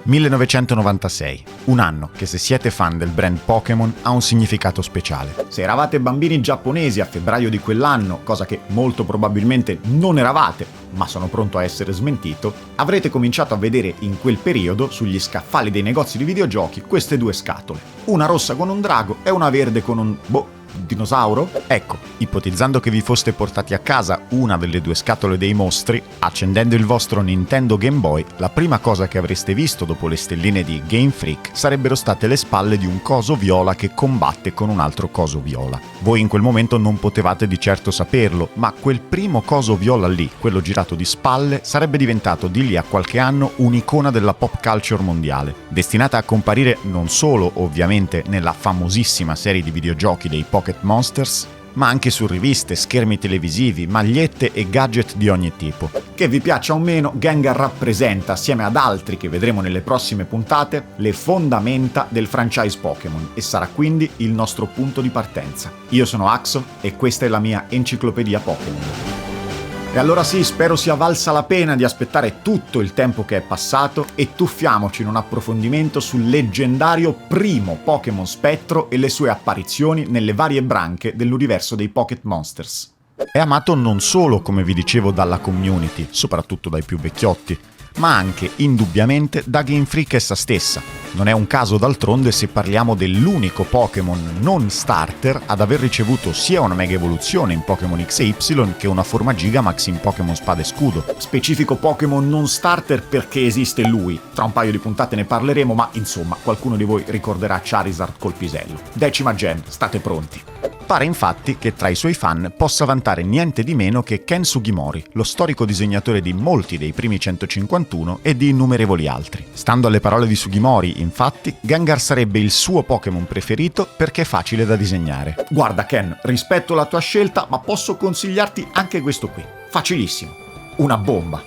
1996, un anno che se siete fan del brand Pokémon ha un significato speciale. Se eravate bambini giapponesi a febbraio di quell'anno, cosa che molto probabilmente non eravate, ma sono pronto a essere smentito, avrete cominciato a vedere in quel periodo sugli scaffali dei negozi di videogiochi queste due scatole, una rossa con un drago e una verde con un dinosauro? Ecco, ipotizzando che vi foste portati a casa una delle due scatole dei mostri, accendendo il vostro Nintendo Game Boy, la prima cosa che avreste visto dopo le stelline di Game Freak sarebbero state le spalle di un coso viola che combatte con un altro coso viola. Voi in quel momento non potevate di certo saperlo, ma quel primo coso viola lì, quello girato di spalle, sarebbe diventato di lì a qualche anno un'icona della pop culture mondiale, destinata a comparire non solo, ovviamente, nella famosissima serie di videogiochi dei Pocket Monsters, ma anche su riviste, schermi televisivi, magliette e gadget di ogni tipo. Che vi piaccia o meno, Gengar rappresenta, assieme ad altri che vedremo nelle prossime puntate, le fondamenta del franchise Pokémon e sarà quindi il nostro punto di partenza. Io sono Axo e questa è la mia enciclopedia Pokémon. E allora sì, spero sia valsa la pena di aspettare tutto il tempo che è passato e tuffiamoci in un approfondimento sul leggendario primo Pokémon Spettro e le sue apparizioni nelle varie branche dell'universo dei Pocket Monsters. È amato non solo, come vi dicevo, dalla community, soprattutto dai più vecchiotti, ma anche, indubbiamente, da Game Freak essa stessa. Non è un caso d'altronde se parliamo dell'unico Pokémon non starter ad aver ricevuto sia una mega evoluzione in Pokémon X e Y che una forma Gigamax in Pokémon Spada e Scudo. Specifico Pokémon non starter perché esiste lui, tra un paio di puntate ne parleremo, ma insomma qualcuno di voi ricorderà Charizard col pisello. 10ª Gen, state pronti. Pare infatti che tra i suoi fan possa vantare niente di meno che Ken Sugimori, lo storico disegnatore di molti dei primi 151 e di innumerevoli altri. Stando alle parole di Sugimori, infatti, Gengar sarebbe il suo Pokémon preferito perché è facile da disegnare. Guarda Ken, rispetto la tua scelta, ma posso consigliarti anche questo qui. Facilissimo. Una bomba.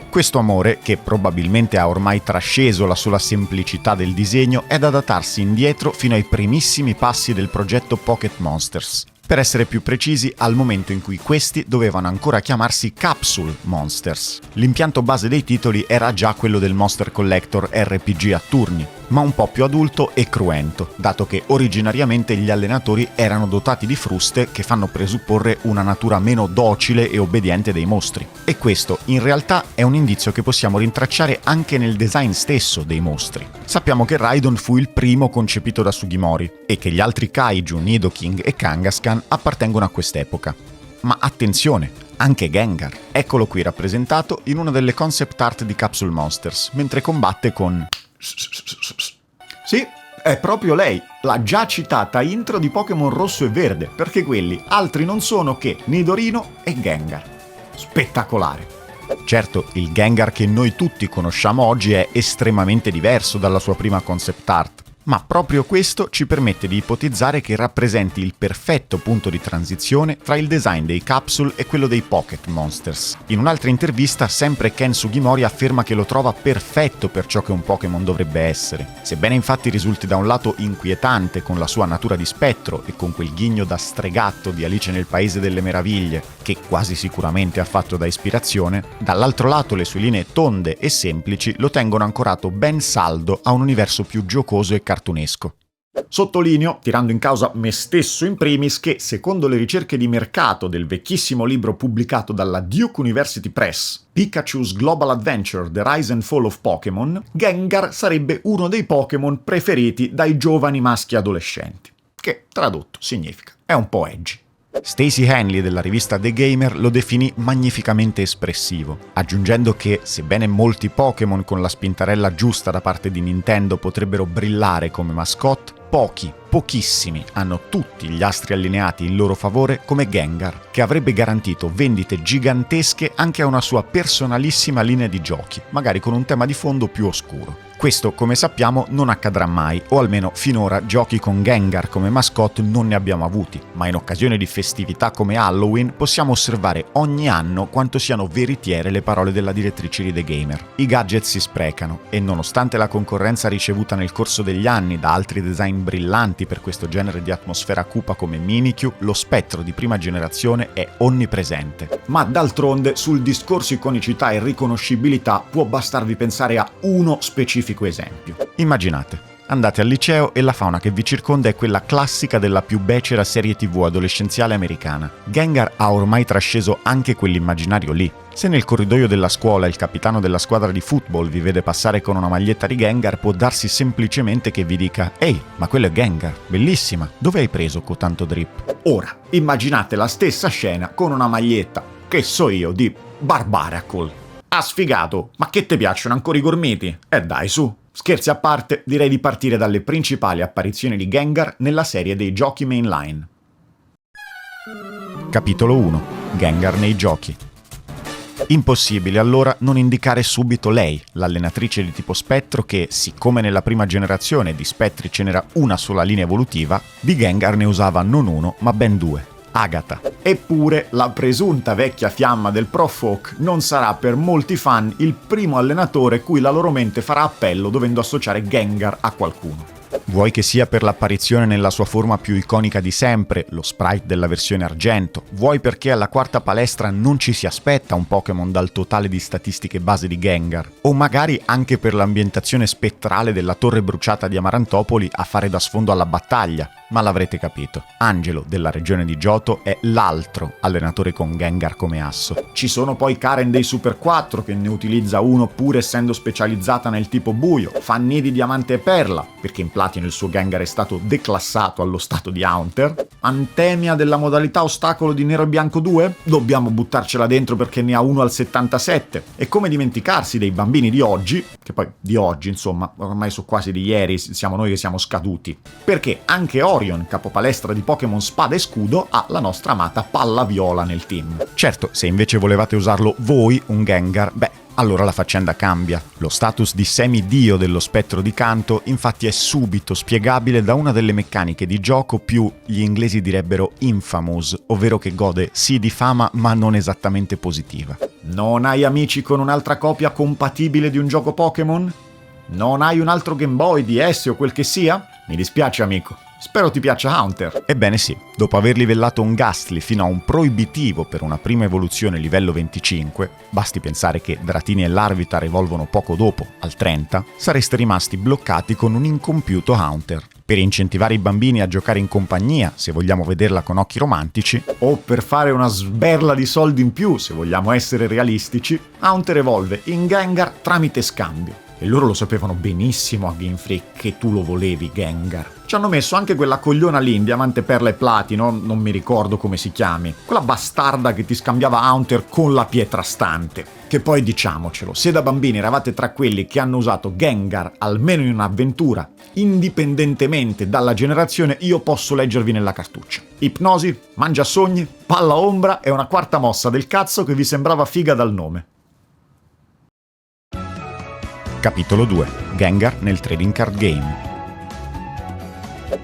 Questo amore, che probabilmente ha ormai trasceso la sola semplicità del disegno, è da datarsi indietro fino ai primissimi passi del progetto Pocket Monsters. Per essere più precisi, al momento in cui questi dovevano ancora chiamarsi Capsule Monsters. L'impianto base dei titoli era già quello del Monster Collector RPG a turni, ma un po' più adulto e cruento, dato che originariamente gli allenatori erano dotati di fruste che fanno presupporre una natura meno docile e obbediente dei mostri. E questo, in realtà, è un indizio che possiamo rintracciare anche nel design stesso dei mostri. Sappiamo che Raidon fu il primo concepito da Sugimori, e che gli altri Kaiju, Nidoking e Kangaskhan appartengono a quest'epoca. Ma attenzione! Anche Gengar. Eccolo qui rappresentato in una delle concept art di Capsule Monsters, mentre combatte con... Sì, è proprio lei, la già citata intro di Pokémon Rosso e Verde, perché quelli altri non sono che Nidorino e Gengar. Spettacolare. Certo, il Gengar che noi tutti conosciamo oggi è estremamente diverso dalla sua prima concept art, ma proprio questo ci permette di ipotizzare che rappresenti il perfetto punto di transizione tra il design dei Capsule e quello dei Pocket Monsters. In un'altra intervista, sempre Ken Sugimori afferma che lo trova perfetto per ciò che un Pokémon dovrebbe essere. Sebbene infatti risulti da un lato inquietante con la sua natura di spettro e con quel ghigno da stregatto di Alice nel Paese delle Meraviglie, che quasi sicuramente ha fatto da ispirazione, dall'altro lato le sue linee tonde e semplici lo tengono ancorato ben saldo a un universo più giocoso e cartunesco. Sottolineo, tirando in causa me stesso in primis, che secondo le ricerche di mercato del vecchissimo libro pubblicato dalla Duke University Press, Pikachu's Global Adventure: The Rise and Fall of Pokémon, Gengar sarebbe uno dei Pokémon preferiti dai giovani maschi adolescenti, che tradotto significa è un po' edgy. Stacey Henley della rivista The Gamer lo definì magnificamente espressivo, aggiungendo che, sebbene molti Pokémon con la spintarella giusta da parte di Nintendo potrebbero brillare come mascotte, pochissimi hanno tutti gli astri allineati in loro favore come Gengar, che avrebbe garantito vendite gigantesche anche a una sua personalissima linea di giochi, magari con un tema di fondo più oscuro. Questo, come sappiamo, non accadrà mai, o almeno finora giochi con Gengar come mascotte non ne abbiamo avuti, ma in occasione di festività come Halloween possiamo osservare ogni anno quanto siano veritiere le parole della direttrice di The Gamer. I gadget si sprecano, e nonostante la concorrenza ricevuta nel corso degli anni da altri design brillanti per questo genere di atmosfera cupa come Mimikyu, lo spettro di prima generazione è onnipresente. Ma d'altronde, sul discorso iconicità e riconoscibilità può bastarvi pensare a uno specifico magnifico esempio. Immaginate, andate al liceo e la fauna che vi circonda è quella classica della più becera serie TV adolescenziale americana. Gengar ha ormai trasceso anche quell'immaginario lì. Se nel corridoio della scuola il capitano della squadra di football vi vede passare con una maglietta di Gengar, può darsi semplicemente che vi dica: «Ehi, ma quello è Gengar, bellissima, dove hai preso con tanto drip?» Ora, immaginate la stessa scena con una maglietta, che so io, di Barbaracle. Ah, sfigato, ma che te piacciono ancora i gormiti? Dai, su! Scherzi a parte, direi di partire dalle principali apparizioni di Gengar nella serie dei giochi mainline. Capitolo 1. Gengar nei giochi. Impossibile allora non indicare subito lei, l'allenatrice di tipo spettro che, siccome nella prima generazione di spettri ce n'era una sola linea evolutiva, di Gengar ne usava non uno ma ben due. Agatha. Eppure la presunta vecchia fiamma del Prof Oak non sarà per molti fan il primo allenatore cui la loro mente farà appello dovendo associare Gengar a qualcuno. Vuoi che sia per l'apparizione nella sua forma più iconica di sempre, lo sprite della versione argento, vuoi perché alla quarta palestra non ci si aspetta un Pokémon dal totale di statistiche base di Gengar, o magari anche per l'ambientazione spettrale della torre bruciata di Amarantopoli a fare da sfondo alla battaglia, ma l'avrete capito. Angelo, della regione di Johto, è l'altro allenatore con Gengar come asso. Ci sono poi Karen dei Super 4 che ne utilizza uno pur essendo specializzata nel tipo buio, Fanny di Diamante e Perla, perché in Platino il suo Gengar è stato declassato allo stato di Haunter, Antemia della modalità ostacolo di Nero e Bianco 2, dobbiamo buttarcela dentro perché ne ha uno al 77, e come dimenticarsi dei bambini di oggi, che poi di oggi insomma, ormai sono quasi di ieri, siamo noi che siamo scaduti, perché anche Orion, capopalestra di Pokémon Spada e Scudo, ha la nostra amata Palla Viola nel team. Certo, se invece volevate usarlo voi, un Gengar, allora la faccenda cambia. Lo status di semidio dello spettro di Kanto infatti è subito spiegabile da una delle meccaniche di gioco più, gli inglesi direbbero, infamous, ovvero che gode sì di fama ma non esattamente positiva. Non hai amici con un'altra copia compatibile di un gioco Pokémon? Non hai un altro Game Boy, DS o quel che sia? Mi dispiace amico. Spero ti piaccia Haunter. Ebbene sì, dopo aver livellato un Gastly fino a un proibitivo per una prima evoluzione livello 25, basti pensare che Dratini e Larvitar evolvono poco dopo, al 30, sareste rimasti bloccati con un incompiuto Haunter. Per incentivare i bambini a giocare in compagnia, se vogliamo vederla con occhi romantici, o per fare una sberla di soldi in più, se vogliamo essere realistici, Haunter evolve in Gengar tramite scambio. E loro lo sapevano benissimo a Game Freak che tu lo volevi, Gengar. Ci hanno messo anche quella cogliona lì in Diamante, Perla e Platino, non mi ricordo come si chiami, quella bastarda che ti scambiava Haunter con la pietra stante. Che poi diciamocelo, se da bambini eravate tra quelli che hanno usato Gengar almeno in un'avventura, indipendentemente dalla generazione, io posso leggervi nella cartuccia. Ipnosi, mangia sogni, palla ombra e una quarta mossa del cazzo che vi sembrava figa dal nome. Capitolo 2. Gengar nel trading card game.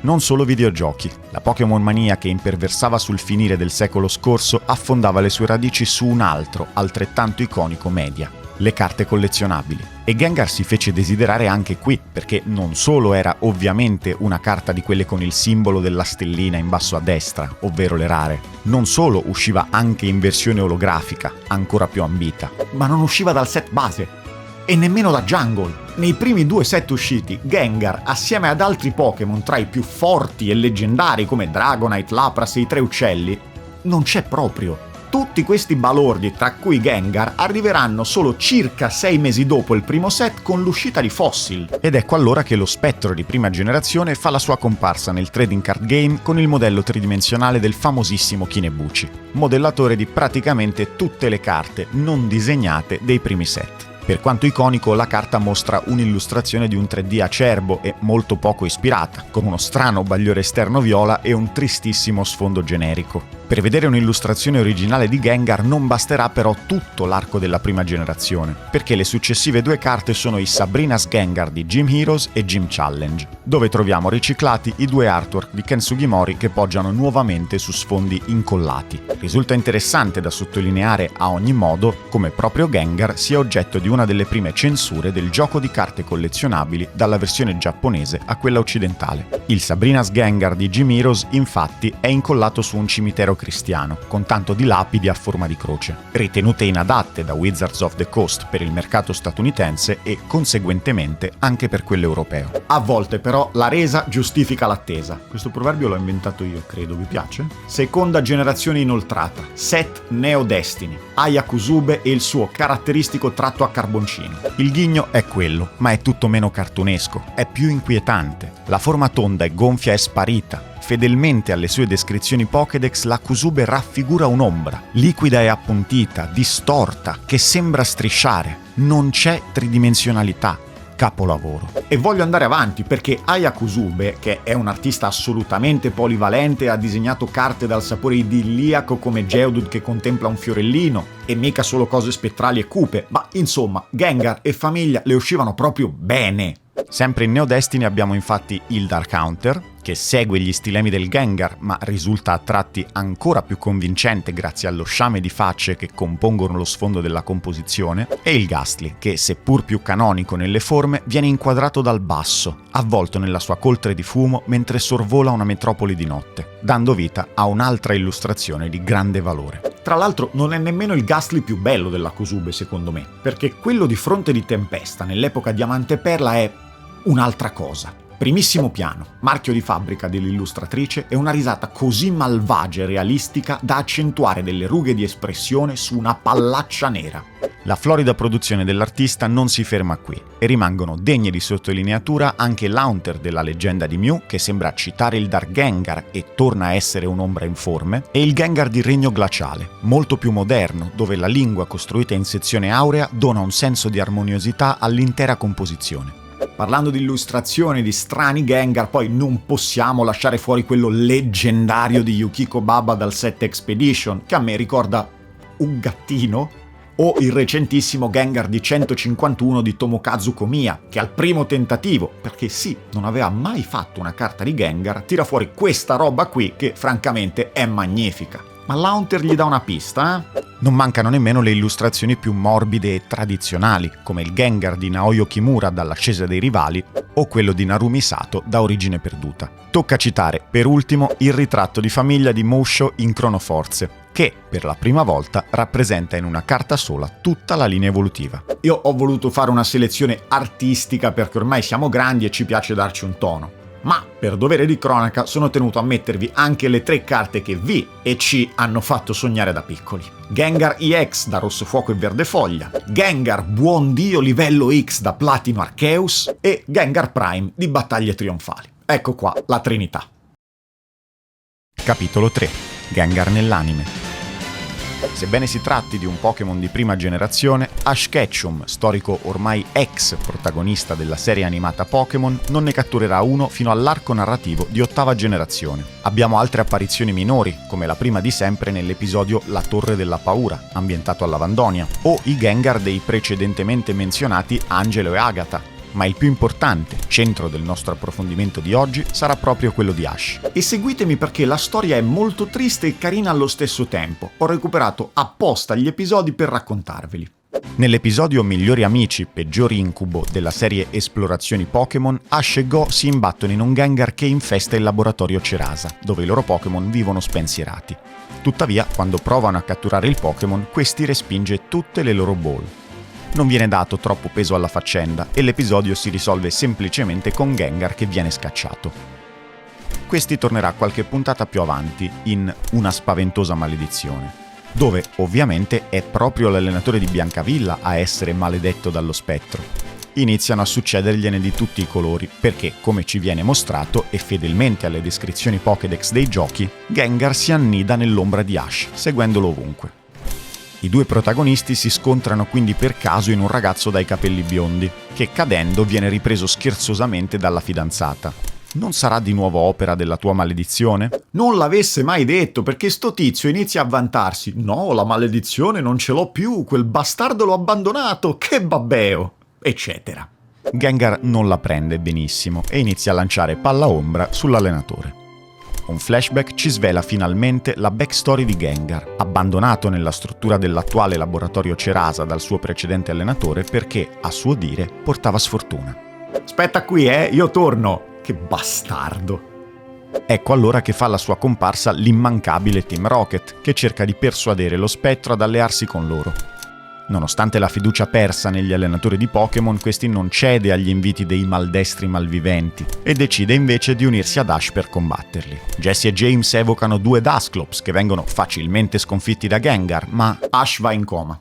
Non solo videogiochi. La Pokémon mania che imperversava sul finire del secolo scorso affondava le sue radici su un altro, altrettanto iconico media: le carte collezionabili. E Gengar si fece desiderare anche qui, perché non solo era ovviamente una carta di quelle con il simbolo della stellina in basso a destra, ovvero le rare, non solo usciva anche in versione olografica, ancora più ambita, ma non usciva dal set base. E nemmeno da Jungle. Nei primi 2 set usciti, Gengar, assieme ad altri Pokémon tra i più forti e leggendari come Dragonite, Lapras e i 3 uccelli, non c'è proprio. Tutti questi balordi, tra cui Gengar, arriveranno solo circa 6 mesi dopo il primo set con l'uscita di Fossil. Ed ecco allora che lo spettro di prima generazione fa la sua comparsa nel trading card game con il modello tridimensionale del famosissimo Kinebuchi, modellatore di praticamente tutte le carte non disegnate dei primi set. Per quanto iconico, la carta mostra un'illustrazione di un 3D acerbo e molto poco ispirata, con uno strano bagliore esterno viola e un tristissimo sfondo generico. Per vedere un'illustrazione originale di Gengar non basterà però tutto l'arco della prima generazione, perché le successive 2 carte sono i Sabrina's Gengar di Gym Heroes e Gym Challenge, dove troviamo riciclati i 2 artwork di Ken Sugimori che poggiano nuovamente su sfondi incollati. Risulta interessante da sottolineare a ogni modo come proprio Gengar sia oggetto di una delle prime censure del gioco di carte collezionabili dalla versione giapponese a quella occidentale. Il Sabrina's Gengar di Gym Heroes infatti è incollato su un cimitero giudeo-cristiano, con tanto di lapidi a forma di croce, ritenute inadatte da Wizards of the Coast per il mercato statunitense e conseguentemente anche per quello europeo. A volte però la resa giustifica l'attesa. Questo proverbio l'ho inventato io, credo, vi piace? Seconda generazione inoltrata, Set Neo Destiny, Aya Kusube e il suo caratteristico tratto a carboncino. Il ghigno è quello, ma è tutto meno cartunesco, è più inquietante. La forma tonda e gonfia è sparita. Fedelmente alle sue descrizioni Pokédex, la Kusube raffigura un'ombra, liquida e appuntita, distorta, che sembra strisciare. Non c'è tridimensionalità. Capolavoro. E voglio andare avanti perché Aya Kusube, che è un artista assolutamente polivalente, ha disegnato carte dal sapore idilliaco come Geodude che contempla un fiorellino, e mica solo cose spettrali e cupe, ma insomma, Gengar e famiglia le uscivano proprio bene. Sempre in Neo Destiny abbiamo infatti il Dark Counter, che segue gli stilemi del Gengar, ma risulta a tratti ancora più convincente grazie allo sciame di facce che compongono lo sfondo della composizione, e il Gastly, che seppur più canonico nelle forme, viene inquadrato dal basso, avvolto nella sua coltre di fumo mentre sorvola una metropoli di notte, dando vita a un'altra illustrazione di grande valore. Tra l'altro non è nemmeno il Gastly più bello della Kusube secondo me, perché quello di Fronte di Tempesta nell'epoca Diamante e Perla è un'altra cosa. Primissimo piano, marchio di fabbrica dell'illustratrice, e una risata così malvagia e realistica da accentuare delle rughe di espressione su una pallaccia nera. La florida produzione dell'artista non si ferma qui e rimangono degne di sottolineatura anche l'Haunter della leggenda di Mew, che sembra citare il Dark Gengar e torna a essere un'ombra informe, e il Gengar di Regno Glaciale, molto più moderno, dove la lingua costruita in sezione aurea dona un senso di armoniosità all'intera composizione. Parlando di illustrazioni di strani Gengar, poi non possiamo lasciare fuori quello leggendario di Yukiko Baba dal set Expedition, che a me ricorda un gattino, o il recentissimo Gengar di 151 di Tomokazu Komiya, che al primo tentativo, perché sì, non aveva mai fatto una carta di Gengar, tira fuori questa roba qui che francamente è magnifica. Ma l'Haunter gli dà una pista, eh? Non mancano nemmeno le illustrazioni più morbide e tradizionali, come il Gengar di Naoyo Kimura dall'Ascesa dei Rivali o quello di Narumi Sato da Origine Perduta. Tocca citare, per ultimo, il ritratto di famiglia di Mousho in Chronoforce, che, per la prima volta, rappresenta in una carta sola tutta la linea evolutiva. Io ho voluto fare una selezione artistica perché ormai siamo grandi e ci piace darci un tono. Ma, per dovere di cronaca, sono tenuto a mettervi anche le 3 carte che V e C hanno fatto sognare da piccoli. Gengar EX da Rosso Fuoco e Verde Foglia, Gengar Buon Dio livello X da Platino Arceus e Gengar Prime di Battaglie Trionfali. Ecco qua la Trinità. Capitolo 3. Gengar nell'anime. Sebbene si tratti di un Pokémon di prima generazione, Ash Ketchum, storico ormai ex protagonista della serie animata Pokémon, non ne catturerà uno fino all'arco narrativo di 8ª generazione. Abbiamo altre apparizioni minori, come la prima di sempre nell'episodio La Torre della Paura, ambientato a Lavandonia, o i Gengar dei precedentemente menzionati Angelo e Agatha. Ma il più importante, centro del nostro approfondimento di oggi, sarà proprio quello di Ash. E seguitemi perché la storia è molto triste e carina allo stesso tempo. Ho recuperato apposta gli episodi per raccontarveli. Nell'episodio Migliori amici, peggiori incubo della serie Esplorazioni Pokémon, Ash e Go si imbattono in un Gengar che infesta il laboratorio Cerasa, dove i loro Pokémon vivono spensierati. Tuttavia, quando provano a catturare il Pokémon, questi respinge tutte le loro ball. Non viene dato troppo peso alla faccenda e l'episodio si risolve semplicemente con Gengar che viene scacciato. Questi tornerà qualche puntata più avanti in Una spaventosa maledizione, dove ovviamente è proprio l'allenatore di Biancavilla a essere maledetto dallo spettro. Iniziano a succedergliene di tutti i colori perché, come ci viene mostrato e fedelmente alle descrizioni Pokédex dei giochi, Gengar si annida nell'ombra di Ash, seguendolo ovunque. I 2 protagonisti si scontrano quindi per caso in un ragazzo dai capelli biondi, che cadendo viene ripreso scherzosamente dalla fidanzata. Non sarà di nuovo opera della tua maledizione? Non l'avesse mai detto, perché sto tizio inizia a vantarsi. No, la maledizione non ce l'ho più, quel bastardo l'ho abbandonato, che babbeo, eccetera. Gengar non la prende benissimo e inizia a lanciare palla ombra sull'allenatore. Un flashback ci svela finalmente la backstory di Gengar, abbandonato nella struttura dell'attuale laboratorio Cerasa dal suo precedente allenatore perché, a suo dire, portava sfortuna. Aspetta qui, io torno! Che bastardo! Ecco allora che fa la sua comparsa l'immancabile Team Rocket, che cerca di persuadere lo spettro ad allearsi con loro. Nonostante la fiducia persa negli allenatori di Pokémon, questi non cede agli inviti dei maldestri malviventi e decide invece di unirsi ad Ash per combatterli. Jessie e James evocano 2 Dusclops che vengono facilmente sconfitti da Gengar, ma Ash va in coma.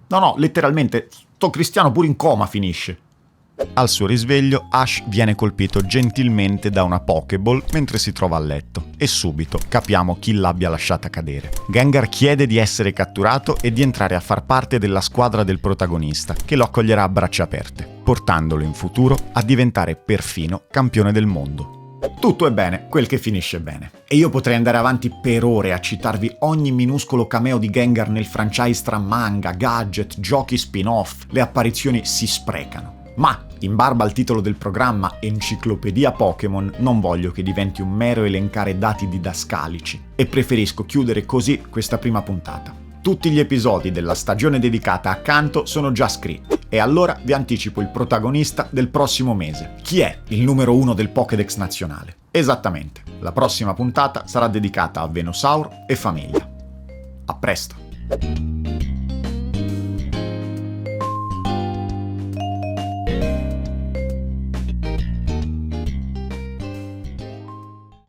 No, letteralmente, sto cristiano pure in coma finisce. Al suo risveglio, Ash viene colpito gentilmente da una Pokéball mentre si trova a letto, e subito capiamo chi l'abbia lasciata cadere. Gengar chiede di essere catturato e di entrare a far parte della squadra del protagonista, che lo accoglierà a braccia aperte, portandolo in futuro a diventare perfino campione del mondo. Tutto è bene, quel che finisce bene. E io potrei andare avanti per ore a citarvi ogni minuscolo cameo di Gengar nel franchise tra manga, gadget, giochi spin-off. Le apparizioni si sprecano. Ma, in barba al titolo del programma Enciclopedia Pokémon, non voglio che diventi un mero elencare dati didascalici e preferisco chiudere così questa prima puntata. Tutti gli episodi della stagione dedicata a Kanto sono già scritti e allora vi anticipo il protagonista del prossimo mese. Chi è il numero 1 del Pokédex nazionale? Esattamente, la prossima puntata sarà dedicata a Venusaur e famiglia. A presto!